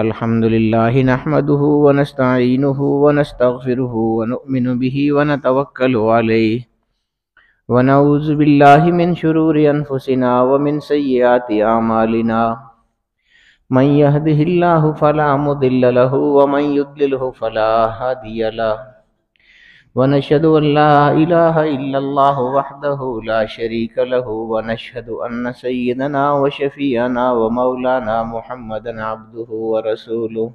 الحمد لله نحمده ونستعينه ونستغفره ونؤمن به ونتوكل عليه ونعوذ بالله من شرور أنفسنا ومن سيئات أعمالنا من يهده الله فلا مضل له ومن يضلله فلا هادي له ونشهد أن لا إله إلا الله وحده لا شريك له ونشهد أن سيدنا وشفيعنا ومولانا محمدا عبده ورسوله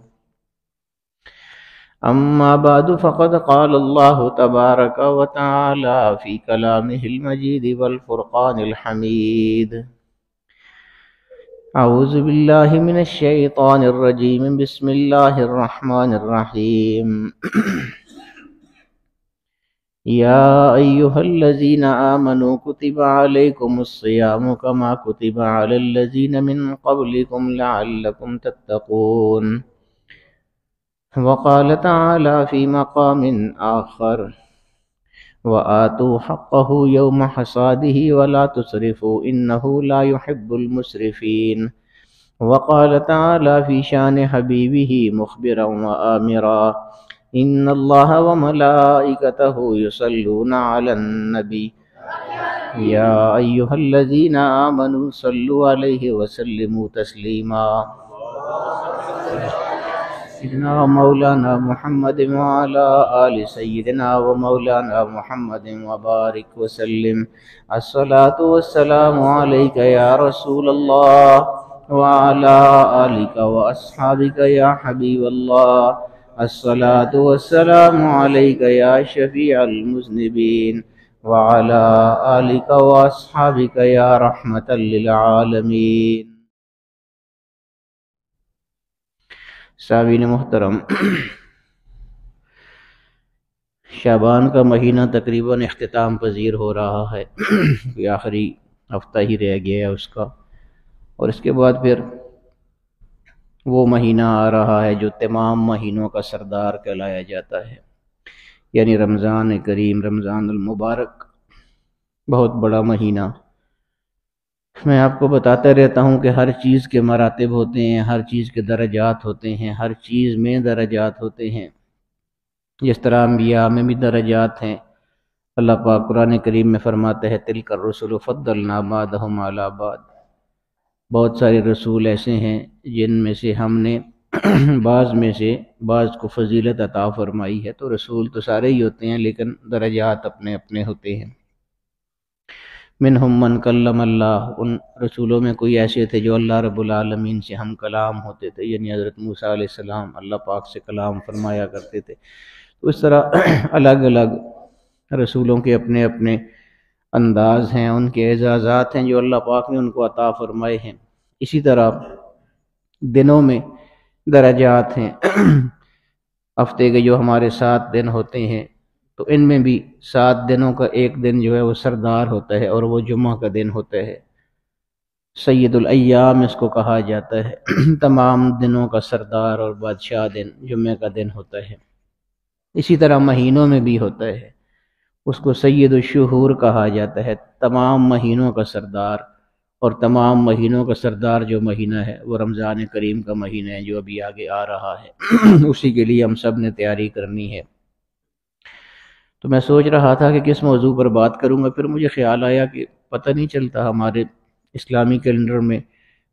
أما بعد فقد قال الله تبارك وتعالى في كلامه المجيد والفرقان الحميد أعوذ بالله من الشيطان الرجيم بسم الله الرحمن الرحيم يا أيها الذين آمنوا كتب عليكم الصيام كما كتب على الذين من قبلكم لعلكم تتقون وقال تعالى في مقام آخر وآتوا حقه يوم حصاده ولا تسرفوا إنه لا يحب المسرفين وقال تعالى في شان حبيبه مخبرا وآمرا إن الله وملائكته يصلون على النبي يا أيها الذين آمنوا صلوا عليه وسلموا تسليما سيدنا مولانا محمد وعلى آل سيدنا ومولانا محمد وبارك وسلم الصلاة والسلام عليك يا رسول الله وعلى آلك وأصحابك يا حبيب الله الصلاة والسلام عليك يا شفيع المذنبين وعلى آلك وأصحابك يا رحمة للعالمين. سامعین محترم، شعبان کا مہینہ تقریباً اختتام پذیر ہو رہا ہے، یہ آخری ہفتہ ہی رہ گیا ہے اس کا، اور اس کے بعد پھر وہ مہینہ آ رہا ہے جو تمام مہینوں کا سردار کہلایا جاتا ہے، یعنی رمضان کریم، رمضان المبارک، بہت بڑا مہینہ۔ میں آپ کو بتاتا رہتا ہوں کہ ہر چیز کے مراتب ہوتے ہیں، ہر چیز کے درجات ہوتے ہیں، ہر چیز میں درجات ہوتے ہیں۔ جس طرح انبیاء میں بھی درجات ہیں، اللہ پاک قرآن کریم میں فرماتے ہیں تلک الرسل فضلنا بعضهم علی بعض، بہت سارے رسول ایسے ہیں جن میں سے ہم نے بعض کو فضیلت عطا فرمائی ہے۔ تو رسول تو سارے ہی ہوتے ہیں لیکن درجات اپنے اپنے ہوتے ہیں۔ منہم من کلم اللہ، ان رسولوں میں کوئی ایسے تھے جو اللہ رب العالمین سے ہم کلام ہوتے تھے، یعنی حضرت موسیٰ علیہ السلام اللہ پاک سے کلام فرمایا کرتے تھے۔ تو اس طرح الگ الگ رسولوں کے اپنے اپنے انداز ہیں، ان کے اعزازات ہیں جو اللہ پاک نے ان کو عطا فرمائے ہیں۔ اسی طرح دنوں میں درجات ہیں، ہفتے کے جو ہمارے 7 دن ہوتے ہیں تو ان میں بھی 7 دنوں کا ایک دن جو ہے وہ سردار ہوتا ہے، اور وہ جمعہ کا دن ہوتا ہے، سید الایام اس کو کہا جاتا ہے۔ تمام دنوں کا سردار اور بادشاہ دن جمعہ کا دن ہوتا ہے۔ اسی طرح مہینوں میں بھی ہوتا ہے، اس کو سید الشہور کہا جاتا ہے، تمام مہینوں کا سردار، اور تمام مہینوں کا سردار جو مہینہ ہے وہ رمضان کریم کا مہینہ ہے جو ابھی آگے آ رہا ہے۔ اسی کے لیے ہم سب نے تیاری کرنی ہے۔ تو میں سوچ رہا تھا کہ کس موضوع پر بات کروں گا، پھر مجھے خیال آیا کہ پتہ نہیں چلتا، ہمارے اسلامی کیلنڈر میں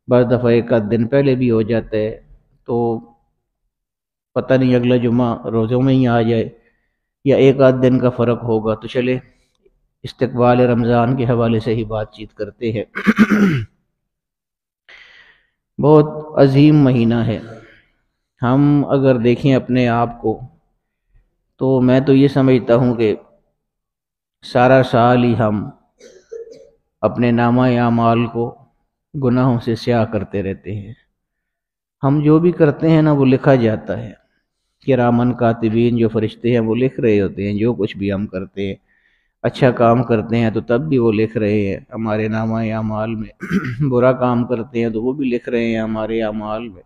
بعض دفعہ ایک آدھ دن پہلے بھی ہو جاتا ہے، تو پتہ نہیں اگلا جمعہ روزوں میں ہی آ جائے یا ایک آدھ دن کا فرق ہوگا۔ تو چلے استقبال رمضان کے حوالے سے ہی بات چیت کرتے ہیں۔ بہت عظیم مہینہ ہے۔ ہم اگر دیکھیں اپنے آپ کو تو میں تو یہ سمجھتا ہوں کہ سارا سال ہی ہم اپنے نامہ اعمال کو گناہوں سے سیاہ کرتے رہتے ہیں۔ ہم جو بھی کرتے ہیں نا وہ لکھا جاتا ہے، کرامن کاتبین جو فرشتے ہیں وہ لکھ رہے ہوتے ہیں جو کچھ بھی ہم کرتے ہیں۔ اچھا کام کرتے ہیں تو تب بھی وہ لکھ رہے ہیں ہمارے نامہ اعمال میں، برا کام کرتے ہیں تو وہ بھی لکھ رہے ہیں ہمارے اعمال میں۔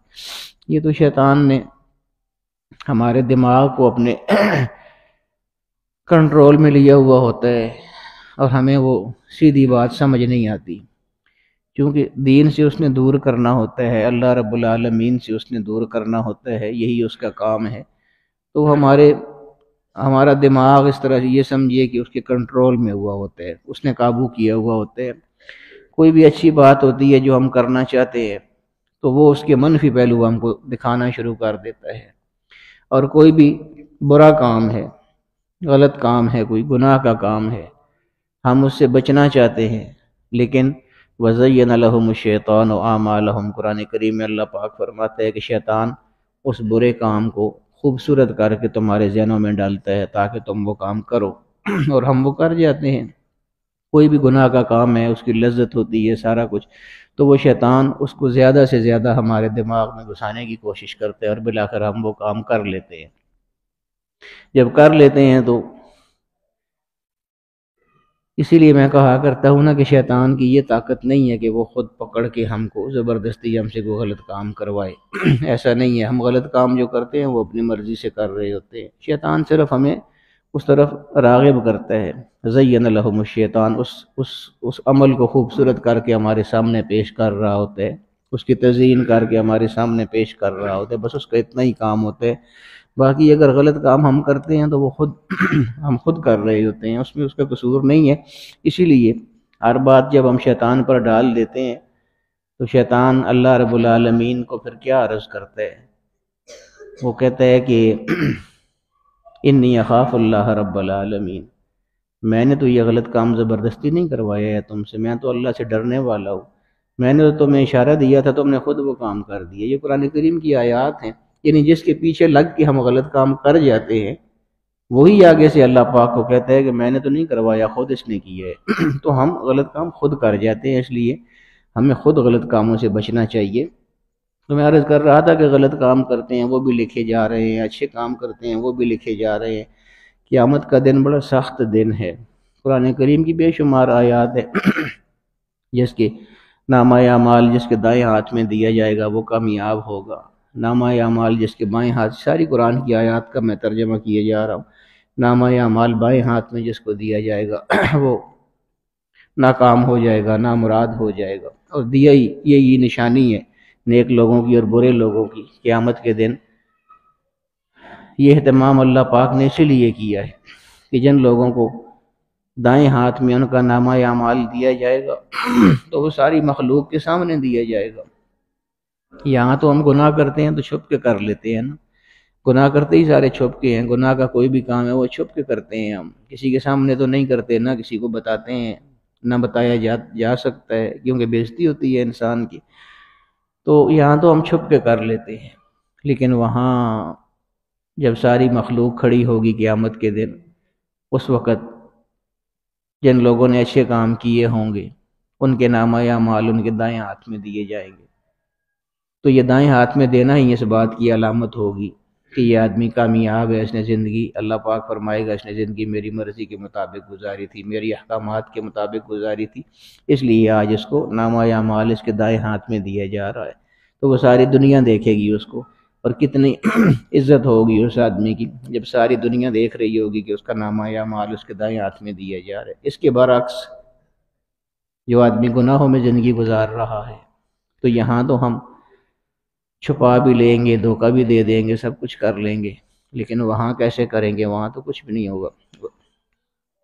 یہ تو شیطان نے ہمارے دماغ کو اپنے کنٹرول میں لیا ہوا ہوتا ہے، اور ہمیں وہ سیدھی بات سمجھ نہیں آتی چونکہ دین سے اس نے دور کرنا ہوتا ہے، اللہ رب العالمین سے اس نے دور کرنا ہوتا ہے، یہی اس کا کام ہے۔ تو ہمارا دماغ اس طرح سے یہ سمجھیے کہ اس کے کنٹرول میں ہوا ہوتا ہے، اس نے قابو کیا ہوا ہوتا ہے۔ کوئی بھی اچھی بات ہوتی ہے جو ہم کرنا چاہتے ہیں تو وہ اس کے منفی پہلو ہم کو دکھانا شروع کر دیتا ہے، اور کوئی بھی برا کام ہے، غلط کام ہے، کوئی گناہ کا کام ہے، ہم اس سے بچنا چاہتے ہیں، لیکن وَزَيَّنَ لَهُمُ الشَّيْطَانُ أَعْمَالَهُمْ قرآن کریم میں اللہ پاک فرماتا ہے کہ شیطان اس برے کام کو خوبصورت کر کے تمہارے ذہنوں میں ڈالتا ہے تاکہ تم وہ کام کرو، اور ہم وہ کر جاتے ہیں۔ کوئی بھی گناہ کا کام ہے، اس کی لذت ہوتی ہے سارا کچھ، تو وہ شیطان اس کو زیادہ سے زیادہ ہمارے دماغ میں گھسانے کی کوشش کرتے ہیں، اور بالآخر ہم وہ کام کر لیتے ہیں۔ جب کر لیتے ہیں تو اسی لیے میں کہا کرتا ہوں نا کہ شیطان کی یہ طاقت نہیں ہے کہ وہ خود پکڑ کے ہم کو زبردستی ہم سے کوئی غلط کام کروائے۔ ایسا نہیں ہے، ہم غلط کام جو کرتے ہیں وہ اپنی مرضی سے کر رہے ہوتے ہیں، شیطان صرف ہمیں اس طرف راغب کرتا ہے۔ زین لہم الشیطان اس عمل کو خوبصورت کر کے ہمارے سامنے پیش کر رہا ہوتا ہے، اس کی تزئین کر کے ہمارے سامنے پیش کر رہا ہوتا ہے، بس اس کا اتنا ہی کام ہوتا ہے۔ باقی اگر غلط کام ہم کرتے ہیں تو وہ ہم خود کر رہے ہوتے ہیں، اس میں اس کا قصور نہیں ہے۔ اسی لیے ہر بات جب ہم شیطان پر ڈال دیتے ہیں تو شیطان اللہ رب العالمین کو پھر کیا عرض کرتا ہے؟ وہ کہتا ہے کہ انی اخاف اللہ رب العالمین، میں نے تو یہ غلط کام زبردستی نہیں کروایا ہے تم سے، میں تو اللہ سے ڈرنے والا ہوں، میں نے تو تمہیں اشارہ دیا تھا، تم نے خود وہ کام کر دیا۔ یہ قرآن کریم کی آیات ہیں، یعنی جس کے پیچھے لگ کے ہم غلط کام کر جاتے ہیں وہی آگے سے اللہ پاک کو کہتا ہے کہ میں نے تو نہیں کروایا، خود اس نے کیا ہے۔ تو ہم غلط کام خود کر جاتے ہیں، اس لیے ہمیں خود غلط کاموں سے بچنا چاہیے۔ تو میں عرض کر رہا تھا کہ غلط کام کرتے ہیں وہ بھی لکھے جا رہے ہیں، اچھے کام کرتے ہیں وہ بھی لکھے جا رہے ہیں۔ قیامت کا دن بڑا سخت دن ہے، قرآن کریم کی بے شمار آیات ہے، جس کے نامہ اعمال جس کے دائیں ہاتھ میں دیا جائے گا وہ کامیاب ہوگا، نامہ اعمال جس کے بائیں ہاتھ، ساری قرآن کی آیات کا میں ترجمہ کیے جا رہا ہوں، نامہ اعمال بائیں ہاتھ میں جس کو دیا جائے گا وہ ناکام ہو جائے گا، نامراد ہو جائے گا۔ اور دیا ہی یہی نشانی ہے نیک لوگوں کی اور برے لوگوں کی قیامت کے دن۔ یہ اہتمام اللہ پاک نے اسی لیے کیا ہے کہ جن لوگوں کو دائیں ہاتھ میں ان کا نامہ اعمال دیا جائے گا تو وہ ساری مخلوق کے سامنے دیا جائے گا۔ یہاں تو ہم گناہ کرتے ہیں تو چھپ کے کر لیتے ہیں نا، گناہ کرتے ہی سارے چھپ کے ہیں، گناہ کا کوئی بھی کام ہے وہ چھپ کے کرتے ہیں، ہم کسی کے سامنے تو نہیں کرتے، نہ کسی کو بتاتے ہیں، نہ بتایا جا سکتا ہے کیونکہ بے عزتی ہوتی ہے انسان کی۔ تو یہاں تو ہم چھپ کے کر لیتے ہیں، لیکن وہاں جب ساری مخلوق کھڑی ہوگی قیامت کے دن، اس وقت جن لوگوں نے اچھے کام کیے ہوں گے ان کے نامہ اعمال ان کے دائیں ہاتھ میں دیے جائیں گے۔ تو یہ دائیں ہاتھ میں دینا ہی اس بات کی علامت ہوگی کہ یہ آدمی کامیاب ہے، اس نے زندگی، اللہ پاک فرمائے گا اس نے زندگی میری مرضی کے مطابق گزاری تھی، میری احکامات کے مطابق گزاری تھی، اس لیے آج اس کو نامہ اعمال اس کے دائیں ہاتھ میں دیا جا رہا ہے۔ تو وہ ساری دنیا دیکھے گی اس کو، اور کتنی عزت ہوگی اس آدمی کی جب ساری دنیا دیکھ رہی ہوگی کہ اس کا نامہ اعمال اس کے دائیں ہاتھ میں دیا جا رہا ہے۔ اس کے برعکس جو آدمی گناہوں میں زندگی گزار رہا ہے تو یہاں تو ہم چھپا بھی لیں گے، دھوکہ بھی دے دیں گے، سب کچھ کر لیں گے، لیکن وہاں کیسے کریں گے؟ وہاں تو کچھ بھی نہیں ہوگا۔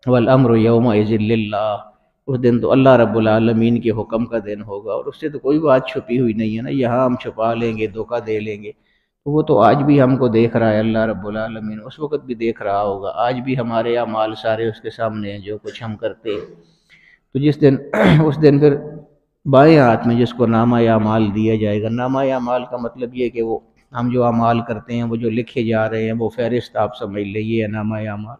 والامر یومئذ للہ، اس دن تو اللہ رب العالمین کے حکم کا دن ہوگا، اور اس سے تو کوئی بات چھپی ہوئی نہیں ہے نا۔ یہاں ہم چھپا لیں گے، دھوکہ دے لیں گے، تو وہ تو آج بھی ہم کو دیکھ رہا ہے اللہ رب العالمین، اس وقت بھی دیکھ رہا ہوگا، آج بھی ہمارے اعمال سارے اس کے سامنے ہیں جو کچھ ہم کرتے ہیں۔ تو جس دن اس دن پھر بائیں ہاتھ میں جس کو نامہ اعمال دیا جائے گا، نامہ اعمال کا مطلب یہ کہ وہ ہم جو اعمال کرتے ہیں وہ جو لکھے جا رہے ہیں وہ فہرست آپ سمجھ لیں، یہ ہے نامہ اعمال۔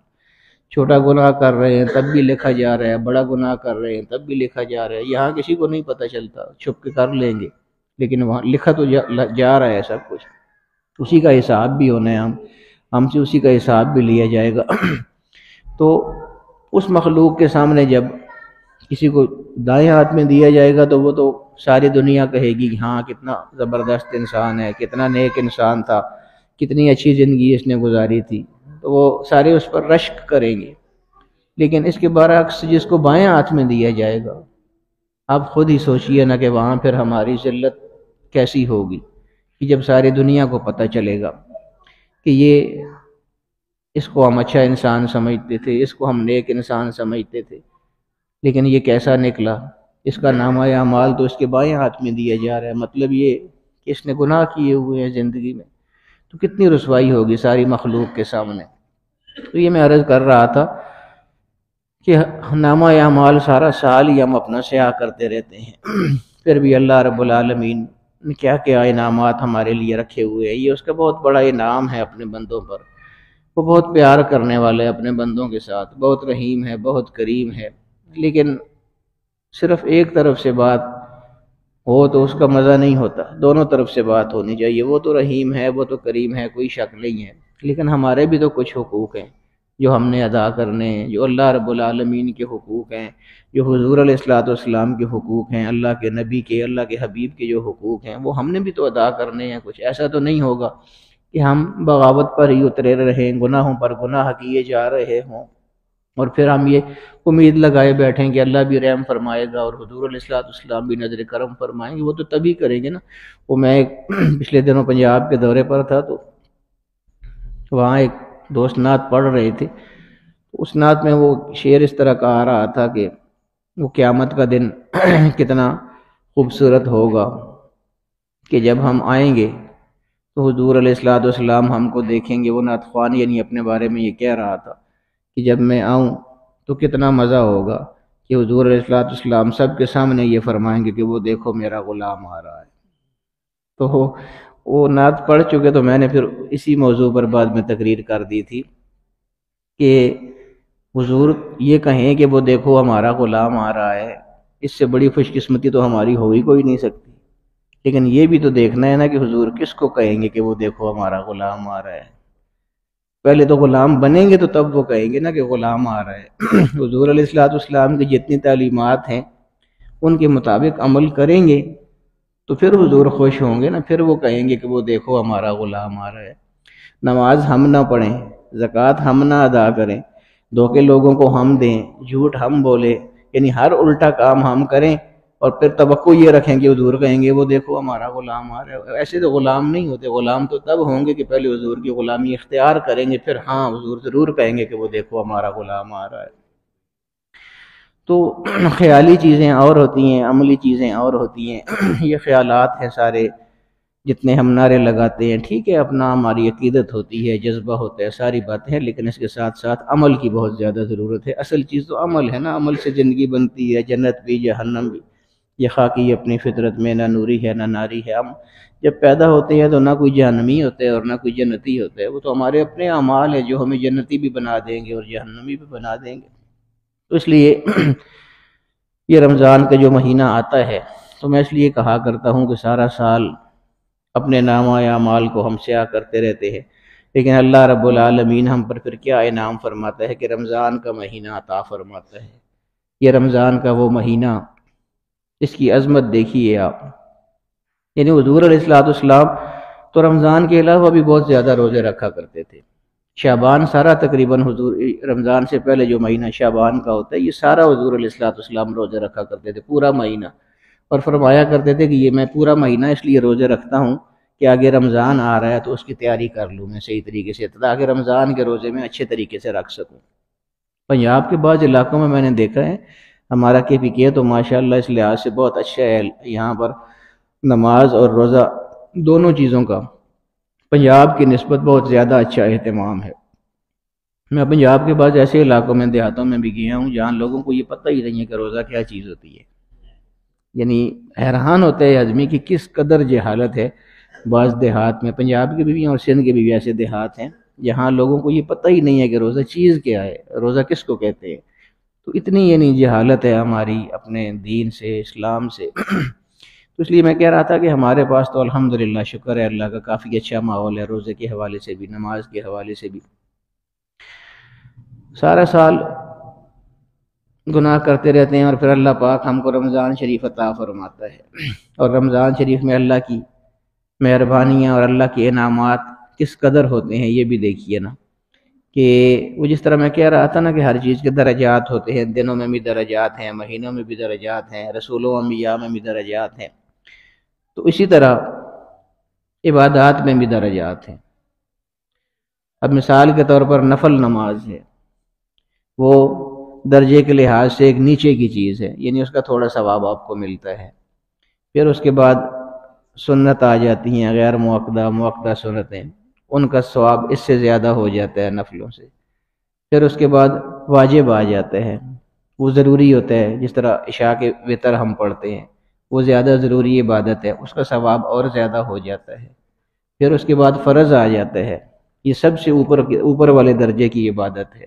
چھوٹا گناہ کر رہے ہیں تب بھی لکھا جا رہا ہے، بڑا گناہ کر رہے ہیں تب بھی لکھا جا رہا ہے۔ یہاں کسی کو نہیں پتہ چلتا، چھپ کے کر لیں گے، لیکن وہاں لکھا تو جا رہا ہے سب کچھ، اسی کا حساب بھی ہونا ہے، ہم سے اسی کا حساب بھی لیا جائے گا۔ تو اس مخلوق کے سامنے جب کسی کو دائیں ہاتھ میں دیا جائے گا تو وہ تو ساری دنیا کہے گی کہ ہاں کتنا زبردست انسان ہے، کتنا نیک انسان تھا، کتنی اچھی زندگی اس نے گزاری تھی، تو وہ سارے اس پر رشک کریں گے۔ لیکن اس کے برعکس جس کو بائیں ہاتھ میں دیا جائے گا آپ خود ہی سوچئے نا کہ وہاں پھر ہماری ذلت کیسی ہوگی، کہ جب ساری دنیا کو پتہ چلے گا کہ یہ اس کو ہم اچھا انسان سمجھتے تھے، اس کو ہم نیک انسان سمجھتے تھے، لیکن یہ کیسا نکلا، اس کا نامہ اعمال تو اس کے بائیں ہاتھ میں دیا جا رہا ہے، مطلب یہ کہ اس نے گناہ کیے ہوئے ہیں زندگی میں، تو کتنی رسوائی ہوگی ساری مخلوق کے سامنے۔ تو یہ میں عرض کر رہا تھا کہ نامہ اعمال سارا سال ہی ہم اپنا سیاہ کرتے رہتے ہیں، پھر بھی اللہ رب العالمین نے کیا کیا انعامات ہمارے لیے رکھے ہوئے ہیں۔ یہ اس کا بہت بڑا انعام ہے اپنے بندوں پر، وہ بہت پیار کرنے والے اپنے بندوں کے ساتھ، بہت رحیم ہے، بہت کریم ہے، لیکن صرف ایک طرف سے بات ہو تو اس کا مزہ نہیں ہوتا، دونوں طرف سے بات ہونی چاہیے۔ وہ تو رحیم ہے، وہ تو کریم ہے، کوئی شک نہیں ہے، لیکن ہمارے بھی تو کچھ حقوق ہیں جو ہم نے ادا کرنے ہیں، جو اللہ رب العالمین کے حقوق ہیں، جو حضور علیہ الصلوۃ والسلام کے حقوق ہیں، اللہ کے نبی کے، اللہ کے حبیب کے جو حقوق ہیں، وہ ہم نے بھی تو ادا کرنے ہیں کچھ۔ ایسا تو نہیں ہوگا کہ ہم بغاوت پر ہی اترے رہیں، گناہوں پر گناہ کیے جا رہے ہوں، اور پھر ہم یہ امید لگائے بیٹھیں کہ اللہ بھی رحم فرمائے گا اور حضور علیہ الصلوۃ والسلام بھی نظر کرم فرمائیں گے۔ وہ تو تبھی کریں گے نا۔ وہ میں پچھلے دنوں پنجاب کے دورے پر تھا، تو وہاں ایک دوست نعت پڑھ رہے تھے، اس نعت میں وہ شعر اس طرح کا آ رہا تھا کہ وہ قیامت کا دن کتنا خوبصورت ہوگا کہ جب ہم آئیں گے تو حضور علیہ الصلوۃ والسلام ہم کو دیکھیں گے۔ وہ نعت خوان یعنی اپنے بارے میں یہ کہہ رہا تھا کہ جب میں آؤں تو کتنا مزہ ہوگا کہ حضور علیہ الصلوۃ والسلام سب کے سامنے یہ فرمائیں گے کہ وہ دیکھو میرا غلام آ رہا ہے۔ تو وہ نعت پڑھ چکے، تو میں نے پھر اسی موضوع پر بعد میں تقریر کر دی تھی کہ حضور یہ کہیں کہ وہ دیکھو ہمارا غلام آ رہا ہے، اس سے بڑی خوش قسمتی تو ہماری ہو ہی کوئی نہیں سکتی، لیکن یہ بھی تو دیکھنا ہے نا کہ حضور کس کو کہیں گے کہ وہ دیکھو ہمارا غلام آ رہا ہے۔ پہلے تو غلام بنیں گے تو تب وہ کہیں گے نا کہ غلام آ رہا ہے۔ حضور علیہ الصلوۃ والسلام کی جتنی تعلیمات ہیں ان کے مطابق عمل کریں گے تو پھر حضور خوش ہوں گے نا، پھر وہ کہیں گے کہ وہ دیکھو ہمارا غلام آ رہا ہے۔ نماز ہم نہ پڑھیں، زکوٰۃ ہم نہ ادا کریں، دھوکے لوگوں کو ہم دیں، جھوٹ ہم بولیں، یعنی ہر الٹا کام ہم کریں، اور پھر توقع یہ رکھیں کہ حضور کہیں گے وہ دیکھو ہمارا غلام آ رہا ہے۔ ایسے تو غلام نہیں ہوتے، غلام تو تب ہوں گے کہ پہلے حضور کی غلامی اختیار کریں گے، پھر ہاں حضور ضرور کہیں گے کہ وہ دیکھو ہمارا غلام آ رہا ہے۔ تو خیالی چیزیں اور ہوتی ہیں، عملی چیزیں اور ہوتی ہیں۔ یہ خیالات ہیں سارے، جتنے ہم نعرے لگاتے ہیں، ٹھیک ہے اپنا ہماری عقیدت ہوتی ہے، جذبہ ہوتا ہے، ساری باتیں ہیں، لیکن اس کے ساتھ ساتھ عمل کی بہت زیادہ ضرورت ہے۔ اصل چیز تو عمل ہے نا، عمل سے زندگی بنتی ہے، جنت بھی جہنم بھی۔ یہ خاکی اپنی فطرت میں نہ نوری ہے نہ ناری ہے۔ ہم جب پیدا ہوتے ہیں تو نہ کوئی جہنمی ہوتا ہے اور نہ کوئی جنتی ہوتا ہے، وہ تو ہمارے اپنے اعمال ہیں جو ہمیں جنتی بھی بنا دیں گے اور جہنمی بھی بنا دیں گے۔ تو اس لیے یہ رمضان کا جو مہینہ آتا ہے تو میں اس لیے کہا کرتا ہوں کہ سارا سال اپنے نامہ اعمال کو ہم سیاہ کرتے رہتے ہیں، لیکن اللہ رب العالمین ہم پر پھر کیا انعام فرماتا ہے کہ رمضان کا مہینہ عطا فرماتا ہے۔ یہ رمضان کا وہ مہینہ، اس کی عظمت دیکھیے آپ، یعنی حضور علیہ الصلوۃ والسلام تو رمضان کے علاوہ بھی بہت زیادہ روزے رکھا کرتے تھے۔ شعبان سارا تقریباً حضور رمضان سے پہلے جو مہینہ شعبان کا ہوتا ہے یہ سارا حضور علیہ الصلوۃ والسلام روزے رکھا کرتے تھے، پورا مہینہ، اور فرمایا کرتے تھے کہ یہ میں پورا مہینہ اس لیے روزے رکھتا ہوں کہ آگے رمضان آ رہا ہے تو اس کی تیاری کر لوں میں صحیح طریقے سے، تاکہ رمضان کے روزے میں اچھے طریقے سے رکھ سکوں۔ پنجاب کے بعض علاقوں میں میں نے دیکھا ہے ہمارا KPK تو ماشاءاللہ اس لحاظ سے بہت اچھا ہے، یہاں پر نماز اور روزہ دونوں چیزوں کا پنجاب کی نسبت بہت زیادہ اچھا اہتمام ہے۔ میں پنجاب کے بعض ایسے علاقوں میں، دیہاتوں میں بھی گیا ہوں جہاں لوگوں کو یہ پتہ ہی نہیں ہے کہ روزہ کیا چیز ہوتی ہے، یعنی حیران ہوتا ہے آدمی کہ کس قدر جہالت ہے۔ بعض دیہات میں، پنجاب کے بھی ہیں اور سندھ کے بھی ایسے دیہات ہیں جہاں لوگوں کو یہ پتہ ہی نہیں ہے کہ روزہ چیز کیا ہے، روزہ کس کو کہتے ہیں۔ تو اتنی یعنی جہالت ہے ہماری اپنے دین سے، اسلام سے۔ تو اس لیے میں کہہ رہا تھا کہ ہمارے پاس تو الحمدللہ شکر ہے اللہ کا کافی اچھا ماحول ہے، روزے کے حوالے سے بھی، نماز کے حوالے سے بھی۔ سارا سال گناہ کرتے رہتے ہیں اور پھر اللہ پاک ہم کو رمضان شریف عطا فرماتا ہے، اور رمضان شریف میں اللہ کی مہربانیاں اور اللہ کے انعامات کس قدر ہوتے ہیں یہ بھی دیکھیے نا، کہ وہ جس طرح میں کہہ رہا تھا نا کہ ہر چیز کے درجات ہوتے ہیں، دنوں میں بھی درجات ہیں، مہینوں میں بھی درجات ہیں، رسولوں انبیاء میں بھی درجات ہیں، تو اسی طرح عبادات میں بھی درجات ہیں۔ اب مثال کے طور پر نفل نماز ہے، وہ درجے کے لحاظ سے ایک نیچے کی چیز ہے، یعنی اس کا تھوڑا ثواب آپ کو ملتا ہے۔ پھر اس کے بعد سنت آ جاتی ہیں، غیر موقدہ سنتیں، ان کا ثواب اس سے زیادہ ہو جاتا ہے نفلوں سے۔ پھر اس کے بعد واجب آ جاتے ہیں، وہ ضروری ہوتا ہے، جس طرح عشاء کے وتر ہم پڑھتے ہیں، وہ زیادہ ضروری عبادت ہے، اس کا ثواب اور زیادہ ہو جاتا ہے۔ پھر اس کے بعد فرض آ جاتا ہے، یہ سب سے اوپر والے درجے کی عبادت ہے،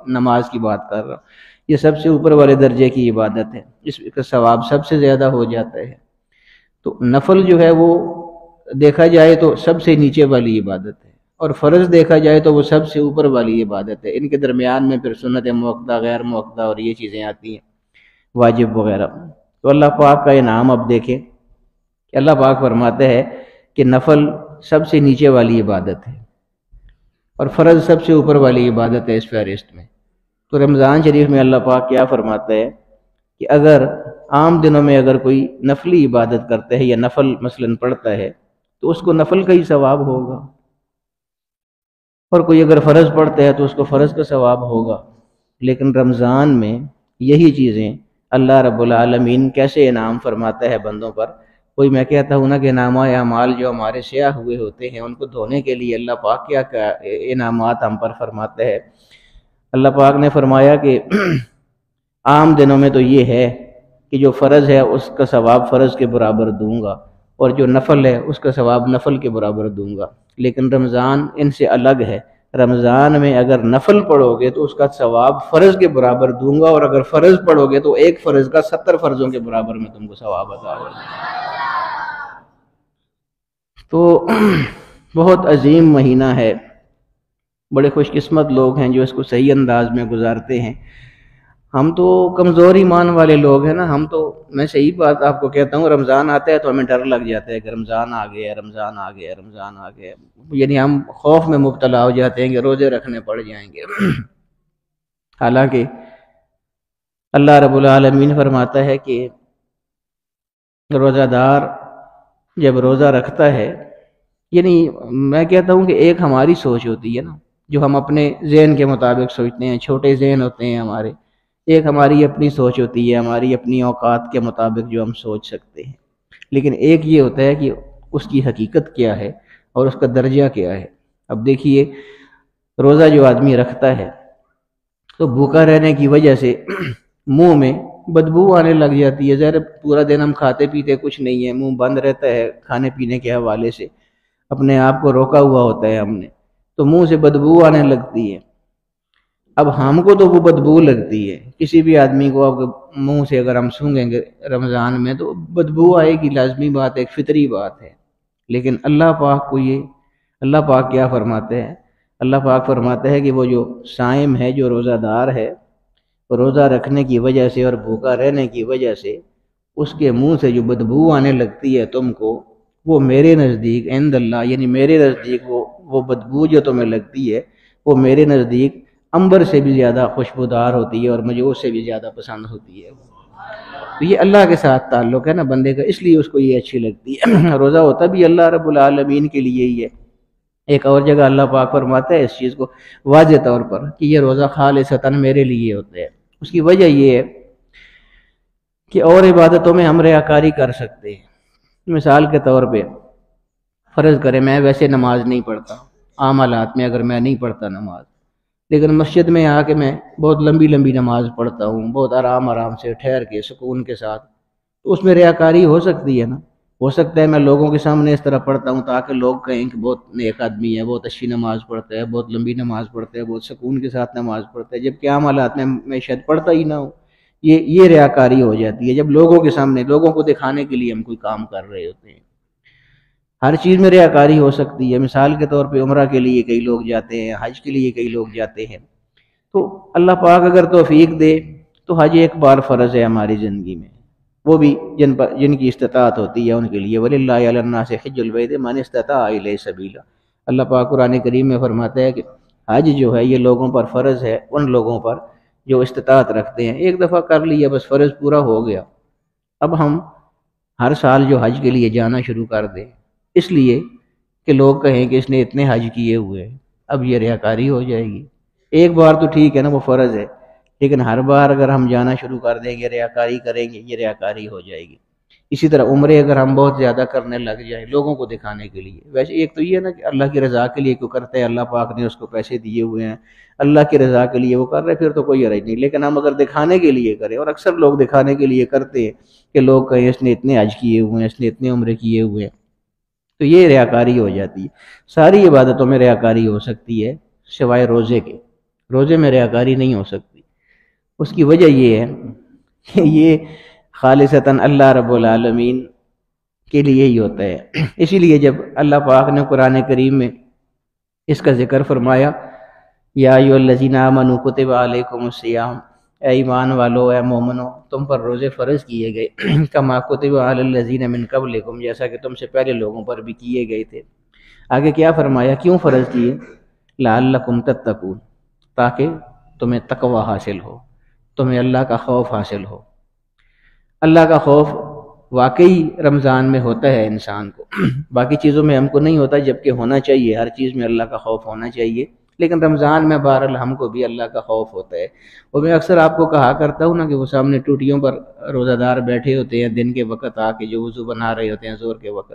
نماز کی بات کر رہا ہوں، یہ سب سے اوپر والے درجے کی عبادت ہے، اس کا ثواب سب سے زیادہ ہو جاتا ہے۔ تو نفل جو ہے وہ دیکھا جائے تو سب سے نیچے والی عبادت ہے، اور فرض دیکھا جائے تو وہ سب سے اوپر والی عبادت ہے۔ ان کے درمیان میں پھر سنت موقدہ، غیر موقدہ اور یہ چیزیں آتی ہیں، واجب وغیرہ۔ تو اللہ پاک کا انعام اب دیکھیں کہ اللہ پاک فرماتے ہیں کہ نفل سب سے نیچے والی عبادت ہے اور فرض سب سے اوپر والی عبادت ہے اس فہرست میں۔ تو رمضان شریف میں اللہ پاک کیا فرماتا ہے کہ اگر عام دنوں میں اگر کوئی نفلی عبادت کرتا ہے یا نفل مثلاً پڑھتا ہے تو اس کو نفل کا ہی ثواب ہوگا، اور کوئی اگر فرض پڑھتا ہے تو اس کو فرض کا ثواب ہوگا۔ لیکن رمضان میں یہی چیزیں اللہ رب العالمین کیسے انعام فرماتا ہے بندوں پر۔ کوئی میں کہتا ہوں نا کہ نامہ اعمال جو ہمارے سیاہ ہوئے ہوتے ہیں ان کو دھونے کے لیے اللہ پاک کیا انعامات ہم پر فرماتا ہے۔ اللہ پاک نے فرمایا کہ عام دنوں میں تو یہ ہے کہ جو فرض ہے اس کا ثواب فرض کے برابر دوں گا، اور جو نفل ہے اس کا ثواب نفل کے برابر دوں گا۔ لیکن رمضان ان سے الگ ہے، رمضان میں اگر نفل پڑھو گے تو اس کا ثواب فرض کے برابر دوں گا، اور اگر فرض پڑھو گے تو ایک فرض کا 70 فرضوں کے برابر میں تم کو ثواب عطا ہوگا۔ تو بہت عظیم مہینہ ہے، بڑے خوش قسمت لوگ ہیں جو اس کو صحیح انداز میں گزارتے ہیں۔ ہم تو کمزور ایمان والے لوگ ہیں نا، ہم تو، میں صحیح بات آپ کو کہتا ہوں، رمضان آتا ہے تو ہمیں ڈر لگ جاتا ہے کہ رمضان آ گیا، رمضان آ گیا، رمضان آ گیا، یعنی ہم خوف میں مبتلا ہو جاتے ہیں کہ روزے رکھنے پڑ جائیں گے۔ حالانکہ اللہ رب العالمین فرماتا ہے کہ روزہ دار جب روزہ رکھتا ہے، یعنی میں کہتا ہوں کہ ایک ہماری سوچ ہوتی ہے نا جو ہم اپنے ذہن کے مطابق سوچتے ہیں، چھوٹے ذہن ہوتے ہیں ہمارے، ایک ہماری اپنی سوچ ہوتی ہے، ہماری اپنی اوقات کے مطابق جو ہم سوچ سکتے ہیں، لیکن ایک یہ ہوتا ہے کہ اس کی حقیقت کیا ہے اور اس کا درجہ کیا ہے۔ اب دیکھیے، روزہ جو آدمی رکھتا ہے تو بھوکا رہنے کی وجہ سے منہ میں بدبو آنے لگ جاتی ہے، ظاہر پورا دن ہم کھاتے پیتے کچھ نہیں ہے، منہ بند رہتا ہے کھانے پینے کے حوالے سے، اپنے آپ کو روکا ہوا ہوتا ہے ہم نے، تو منہ سے بدبو آنے لگتی ہے۔ اب ہم کو تو وہ بدبو لگتی ہے، کسی بھی آدمی کو آپ کے منہ سے اگر ہم سونگیں گے رمضان میں تو بدبو آئے گی، لازمی بات ہے، ایک فطری بات ہے۔ لیکن اللہ پاک کیا فرماتے ہیں؟ اللہ پاک فرماتے ہیں کہ وہ جو صائم ہے، جو روزہ دار ہے، روزہ رکھنے کی وجہ سے اور بھوکا رہنے کی وجہ سے اس کے منہ سے جو بدبو آنے لگتی ہے تم کو، وہ میرے نزدیک عند اللہ، یعنی میرے نزدیک وہ بدبو جو تمہیں لگتی ہے وہ میرے نزدیک عنبر سے بھی زیادہ خوشبودار ہوتی ہے اور مجھے اس سے بھی زیادہ پسند ہوتی ہے۔ تو یہ اللہ کے ساتھ تعلق ہے نا بندے کا، اس لیے اس کو یہ اچھی لگتی ہے۔ روزہ ہوتا بھی اللہ رب العالمین کے لیے ہی ہے۔ ایک اور جگہ اللہ پاک فرماتا ہے اس چیز کو واضح طور پر کہ یہ روزہ خالصتاً میرے لیے ہوتا ہے۔ اس کی وجہ یہ ہے کہ اور عبادتوں میں ہم ریاکاری کر سکتے ہیں۔ مثال کے طور پہ فرض کریں میں ویسے نماز نہیں پڑھتا، عام حالات میں اگر میں نہیں پڑھتا نماز، لیکن مسجد میں آ کے میں بہت لمبی لمبی نماز پڑھتا ہوں، بہت آرام سے ٹھہر کے سکون کے ساتھ، تو اس میں ریاکاری ہو سکتی ہے نا۔ ہو سکتا ہے میں لوگوں کے سامنے اس طرح پڑھتا ہوں تاکہ لوگ کہیں کہ بہت نیک آدمی ہے، بہت اچھی نماز پڑھتا ہے، بہت لمبی نماز پڑھتا ہے، بہت سکون کے ساتھ نماز پڑھتا ہے، جبکہ عام حالات میں شاید پڑھتا ہی نہ ہوں۔ یہ ریاکاری ہو جاتی ہے جب لوگوں کے سامنے، لوگوں کو دکھانے کے لیے ہم کوئی کام کر رہے ہوتے ہیں۔ ہر چیز میں ریاکاری ہو سکتی ہے۔ مثال کے طور پہ عمرہ کے لیے کئی لوگ جاتے ہیں، حج کے لیے کئی لوگ جاتے ہیں، تو اللہ پاک اگر توفیق دے تو حج ایک بار فرض ہے ہماری زندگی میں، وہ بھی جن کی استطاعت ہوتی ہے ان کے لیے۔ وَلِلَّهِ عَلَى النَّاسِ حِجُّ الْبَيْتِ مَنِ اسْتَطَاعَ إِلَيْهِ سَبِيلًا۔ اللہ پاک قرآن کریم میں فرماتا ہے کہ حج جو ہے یہ لوگوں پر فرض ہے، ان لوگوں پر جو استطاعت رکھتے ہیں۔ ایک دفعہ کر لیا بس، فرض پورا ہو گیا۔ اب ہم ہر سال جو حج کے لیے جانا شروع کر دیں اس لیے کہ لوگ کہیں کہ اس نے اتنے حج کیے ہوئے ہیں، اب یہ ریاکاری ہو جائے گی۔ ایک بار تو ٹھیک ہے نا، وہ فرض ہے، لیکن ہر بار اگر ہم جانا شروع کر دیں گے، ریاکاری کریں گے، یہ ریاکاری ہو جائے گی۔ اسی طرح عمرے اگر ہم بہت زیادہ کرنے لگ جائیں لوگوں کو دکھانے کے لیے، ویسے ایک تو یہ ہے نا کہ اللہ کی رضا کے لیے کیوں کرتے ہیں، اللہ پاک نے اس کو پیسے دیے ہوئے ہیں، اللہ کی رضا کے لیے وہ کر رہے، پھر تو کوئی حرج نہیں۔ لیکن ہم اگر دکھانے کے لیے کریں، اور اکثر لوگ دکھانے کے لیے کرتے ہیں کہ لوگ کہیں اس نے اتنے حج کیے ہوئے ہیں، اس نے اتنے عمرے کیے ہوئے ہیں، تو یہ ریاکاری ہو جاتی ہے۔ ساری عبادتوں میں ریاکاری ہو سکتی ہے سوائے روزے کے، روزے میں ریاکاری نہیں ہو سکتی۔ اس کی وجہ یہ ہے کہ یہ خالصتاً اللہ رب العالمین کے لیے ہی ہوتا ہے۔ اسی لیے جب اللہ پاک نے قرآن کریم میں اس کا ذکر فرمایا، یا ایھا الذین آمنوا کتب علیکم الصیام، اے ایمان والو، اے مومنو، تم پر روزے فرض کیے گئے، کما کتب علی الذین من قبلکم، جیسا کہ تم سے پہلے لوگوں پر بھی کیے گئے تھے۔ آگے کیا فرمایا، کیوں فرض کیے، لعلکم تتقون، تاکہ تمہیں تقوی حاصل ہو، تمہیں اللہ کا خوف حاصل ہو۔ اللہ کا خوف واقعی رمضان میں ہوتا ہے انسان کو، باقی چیزوں میں ہم کو نہیں ہوتا، جبکہ ہونا چاہیے، ہر چیز میں اللہ کا خوف ہونا چاہیے، لیکن رمضان میں بہرحال ہم کو بھی اللہ کا خوف ہوتا ہے۔ اور میں اکثر آپ کو کہا کرتا ہوں نا کہ وہ سامنے ٹوٹیوں پر روزہ دار بیٹھے ہوتے ہیں دن کے وقت آ کے، جو وضو بنا رہے ہوتے ہیں زور کے وقت،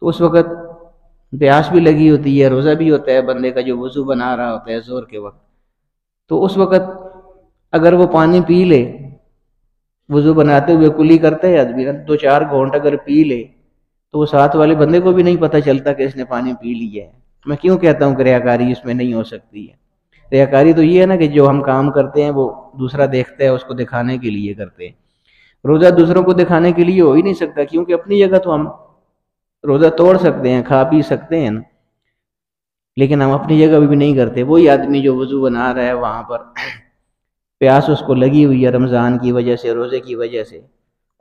تو اس وقت پیاس بھی لگی ہوتی ہے، روزہ بھی ہوتا ہے بندے کا جو وضو بنا رہا ہوتا ہے زور کے وقت، تو اس وقت اگر وہ پانی پی لے، وضو بناتے ہوئے کلی کرتا ہے آدمی، 2-4 گھونٹ اگر پی لے تو وہ ساتھ والے بندے کو بھی نہیں پتہ چلتا کہ اس نے پانی پی لیا ہے۔ میں کیوں کہتا ہوں کہ ریاکاری اس میں نہیں ہو سکتی ہے؟ ریاکاری تو یہ ہے نا کہ جو ہم کام کرتے ہیں وہ دوسرا دیکھتا ہے، اس کو دکھانے کے لیے کرتے ہیں۔ روزہ دوسروں کو دکھانے کے لیے ہو ہی نہیں سکتا، کیونکہ اپنی جگہ تو ہم روزہ توڑ سکتے ہیں، کھا پی سکتے ہیں نا، لیکن ہم اپنی جگہ بھی نہیں کرتے۔ وہی آدمی جو وضو بنا رہا ہے وہاں پر پیاس اس کو لگی ہوئی ہے رمضان کی وجہ سے، روزے کی وجہ سے،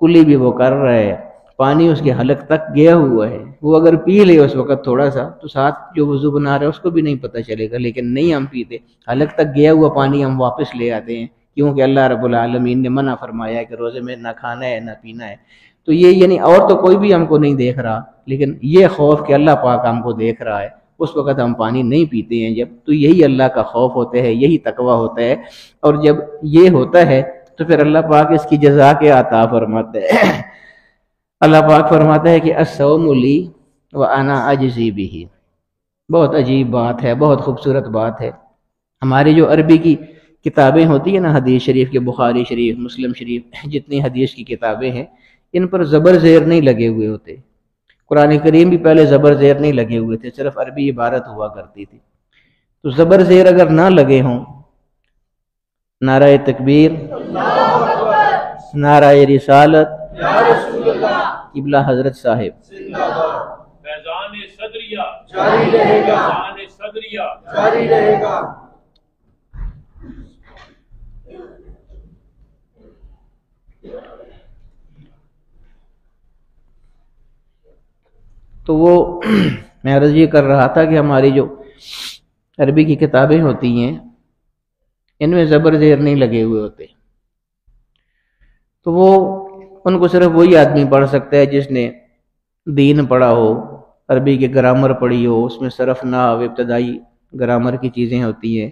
کلی بھی وہ کر رہا ہے، پانی اس کے حلق تک گیا ہوا ہے، وہ اگر پی لے اس وقت تھوڑا سا تو ساتھ جو وضو بنا رہا ہے اس کو بھی نہیں پتہ چلے گا، لیکن نہیں ہم پیتے، حلق تک گیا ہوا پانی ہم واپس لے آتے ہیں، کیونکہ اللہ رب العالمین نے منع فرمایا ہے کہ روزے میں نہ کھانا ہے نہ پینا ہے۔ تو یہ یعنی اور تو کوئی بھی ہم کو نہیں دیکھ رہا، لیکن یہ خوف کہ اللہ پاک ہم کو دیکھ رہا ہے، اس وقت ہم پانی نہیں پیتے ہیں جب، تو یہی اللہ کا خوف ہوتا ہے، یہی تقوی ہوتا ہے۔ اور جب یہ ہوتا ہے تو پھر اللہ پاک اس کی جزا کے عطا فرماتا ہے۔ اللہ پاک فرماتا ہے کہ الصوم لی وانا اجزی بہ، بہت عجیب بات ہے، بہت خوبصورت بات ہے۔ ہماری جو عربی کی کتابیں ہوتی ہیں نا، حدیث شریف کے، بخاری شریف، مسلم شریف، جتنی حدیث کی کتابیں ہیں، ان پر زبر زیر نہیں لگے ہوئے ہوتے۔ قرآن کریم بھی پہلے زبر زیر نہیں لگے ہوئے تھے، صرف عربی عبارت ہوا کرتی تھی۔ تو زبر زیر اگر نہ لگے ہوں، نعرہ تکبیر، نعرہ رسالت، قبلہ حضرت صاحب، فیضان صدریہ جاری رہے گا، فیضان صدریہ جاری رہے گا۔ تو وہ میں عرض یہ کر رہا تھا کہ ہماری جو عربی کی کتابیں ہوتی ہیں ان میں زبر زیر نہیں لگے ہوئے ہوتے، تو وہ ان کو صرف وہی آدمی پڑھ سکتا ہے جس نے دین پڑھا ہو، عربی کی گرامر پڑھی ہو، اس میں صرف نحو، ابتدائی گرامر کی چیزیں ہوتی ہیں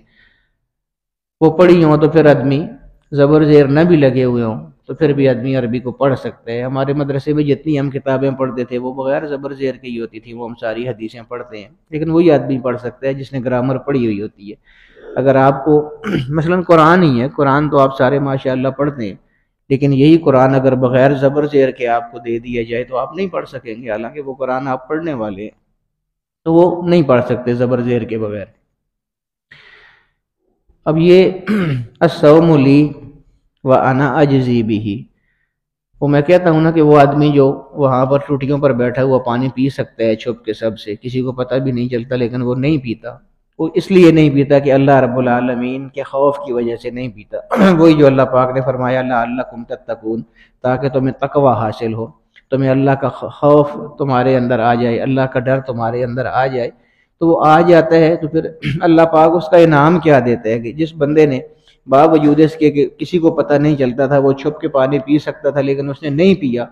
وہ پڑھی ہوں، تو پھر آدمی زبر زیر نہ بھی لگے ہوئے ہوں تو پھر بھی آدمی عربی کو پڑھ سکتا ہے۔ ہمارے مدرسے میں جتنی ہم کتابیں پڑھتے تھے وہ بغیر زبر زیر کی ہی ہوتی تھی، وہ ہم ساری حدیثیں پڑھتے ہیں، لیکن وہی آدمی پڑھ سکتا ہے جس نے گرامر پڑھی ہوئی ہوتی ہے۔ اگر آپ کو مثلا قرآن ہی ہے، قرآن تو آپ سارے ماشاءاللہ پڑھتے ہیں، لیکن یہی قرآن اگر بغیر زبر زیر کے آپ کو دے دیا جائے تو آپ نہیں پڑھ سکیں گے، حالانکہ وہ قرآن آپ پڑھنے والے ہیں، تو وہ نہیں پڑھ سکتے زبر زیر کے بغیر۔ اب یہ الصوم لی وانا اجزی بہ، وہ میں کہتا ہوں نا کہ وہ آدمی جو وہاں پر ٹوٹیوں پر بیٹھا ہوا پانی پی سکتا ہے چھپ کے سب سے، کسی کو پتہ بھی نہیں چلتا، لیکن وہ نہیں پیتا، وہ اس لیے نہیں پیتا کہ اللہ رب العالمین کے خوف کی وجہ سے نہیں پیتا۔ وہی جو اللہ پاک نے فرمایا لعلکم تتقون، تاکہ تمہیں تقوی حاصل ہو، تمہیں اللہ کا خوف تمہارے اندر آ جائے، اللہ کا ڈر تمہارے اندر آ جائے، تو وہ آ جاتا ہے تو پھر اللہ پاک اس کا انعام کیا دیتا ہے کہ جس بندے نے باوجود اس کے کہ کسی کو پتہ نہیں چلتا تھا، وہ چھپ کے پانی پی سکتا تھا لیکن اس نے نہیں پیا،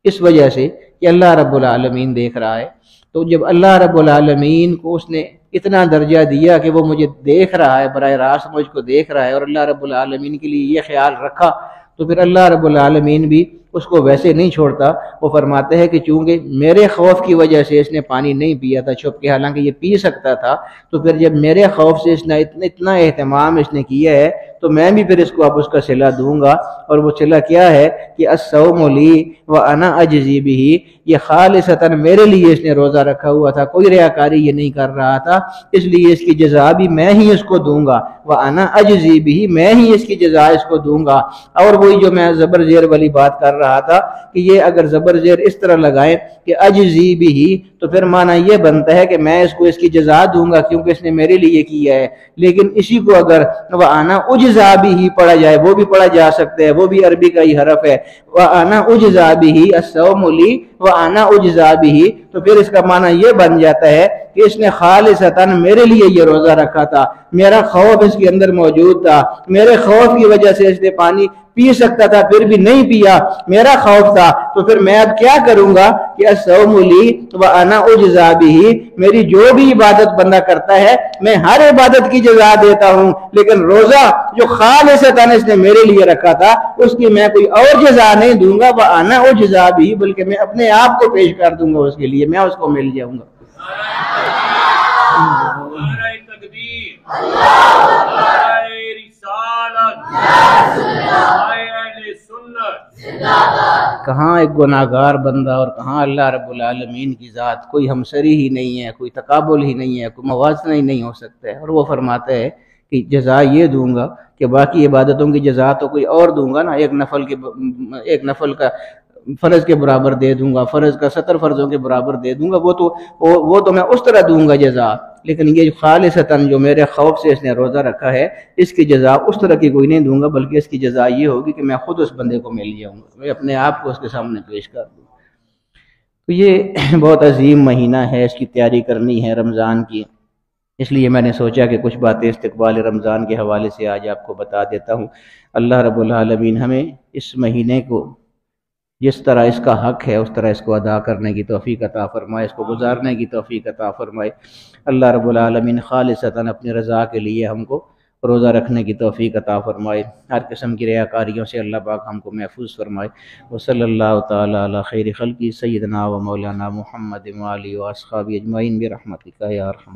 اس وجہ سے کہ اللہ رب العالمین دیکھ رہا ہے۔ تو جب اللہ رب العالمین کو اس نے اتنا درجہ دیا کہ وہ مجھے دیکھ رہا ہے، براہ راست مجھ کو دیکھ رہا ہے، اور اللہ رب العالمین کے لیے یہ خیال رکھا، تو پھر اللہ رب العالمین بھی اس کو ویسے نہیں چھوڑتا۔ وہ فرماتے ہیں کہ چونکہ میرے خوف کی وجہ سے اس نے پانی نہیں پیا تھا چھپ کے، حالانکہ یہ پی سکتا تھا، تو پھر جب میرے خوف سے اس نے اتنا اہتمام اس نے کیا ہے تو میں بھی پھر اس کو اب اس کا صلہ دوں گا۔ اور وہ صلہ کیا ہے کہ الصوم لی وانا اجزی بہ، یہ خالصتاً میرے لیے اس نے روزہ رکھا ہوا تھا، کوئی ریاکاری یہ نہیں کر رہا تھا، اس لیے اس کی جزا بھی میں ہی اس کو دوں گا، وانا اجزی بہ، میں ہی اس کی جزا اس کو دوں گا۔ اور وہی جو میں زبر زیر والی بات کر رہا تھا کہ یہ اگر زبر زیر اس طرح لگائیں کہ اجزی بہ، تو پھر معنی یہ بنتا ہے کہ میں اس کو اس کی جزا دوں گا کیونکہ اس نے میرے لیے کیا ہے۔ لیکن اسی کو اگر وانا اجزا بہ پڑھا جائے، وہ بھی پڑھا جا سکتا ہے، وہ بھی عربی کا ہی حرف ہے، وانا اجزا بہ الصوم لی وانا اجزا بہ، تو پھر اس کا معنی یہ بن جاتا ہے کہ اس نے خالصتاً میرے لیے یہ روزہ رکھا تھا، میرا خوف اس کے اندر موجود تھا، میرے خوف کی وجہ سے اس نے پانی پی سکتا تھا پھر بھی نہیں پیا، میرا خوف تھا، تو پھر میں اب کیا کروں گا کہ الصوم لی وانا اجزا بہ، میری جو بھی عبادت بندہ کرتا ہے میں ہر عبادت کی جزا دیتا ہوں، لیکن روزہ جو خالصتاً اس نے میرے لیے رکھا تھا اس کی میں کوئی اور جزا نہیں دوں گا، وانا اجزا بہ، بلکہ میں اپنے آپ کو پیش کر دوں گا اس کے لیے، میں اس کو مل جاؤں گا۔ نعرہ تکبیر، نعرہ رسالت، اہل سنت۔ کہاں ایک گناہگار بندہ اور کہاں اللہ رب العالمین کی ذات، کوئی ہمسری ہی نہیں ہے، کوئی تقابل ہی نہیں ہے، کوئی موازنہ ہی نہیں ہو سکتا ہے۔ اور وہ فرماتا ہے کہ جزا یہ دوں گا کہ باقی عبادتوں کی جزا تو کوئی اور دوں گا نا، ایک نفل کا فرض کے برابر دے دوں گا، فرض کا 70 فرضوں کے برابر دے دوں گا، وہ تو میں اس طرح دوں گا جزا، لیکن یہ خالصتاً جو میرے خوف سے اس نے روزہ رکھا ہے اس کی جزا اس طرح کی کوئی نہیں دوں گا، بلکہ اس کی جزا یہ ہوگی کہ میں خود اس بندے کو مل جاؤں گا، میں اپنے آپ کو اس کے سامنے پیش کر دوں۔ تو یہ بہت عظیم مہینہ ہے، اس کی تیاری کرنی ہے رمضان کی، اس لیے میں نے سوچا کہ کچھ باتیں استقبال رمضان کے حوالے سے آج آپ کو بتا دیتا ہوں۔ اللہ رب العالمین ہمیں اس مہینے کو جس طرح اس کا حق ہے اس طرح اس کو ادا کرنے کی توفیق عطا فرمائے، اس کو گزارنے کی توفیق عطا فرمائے۔ اللہ رب العالمین خالصتاً اپنی رضا کے لیے ہم کو روزہ رکھنے کی توفیق عطا فرمائے، ہر قسم کی ریاکاریوں سے اللہ پاک ہم کو محفوظ فرمائے۔ وصلی اللہ تعالی علی خیر خلقہ سیدنا و مولانا محمد و آلہ و اصحابہ اجمعین برحمتک یا ارحم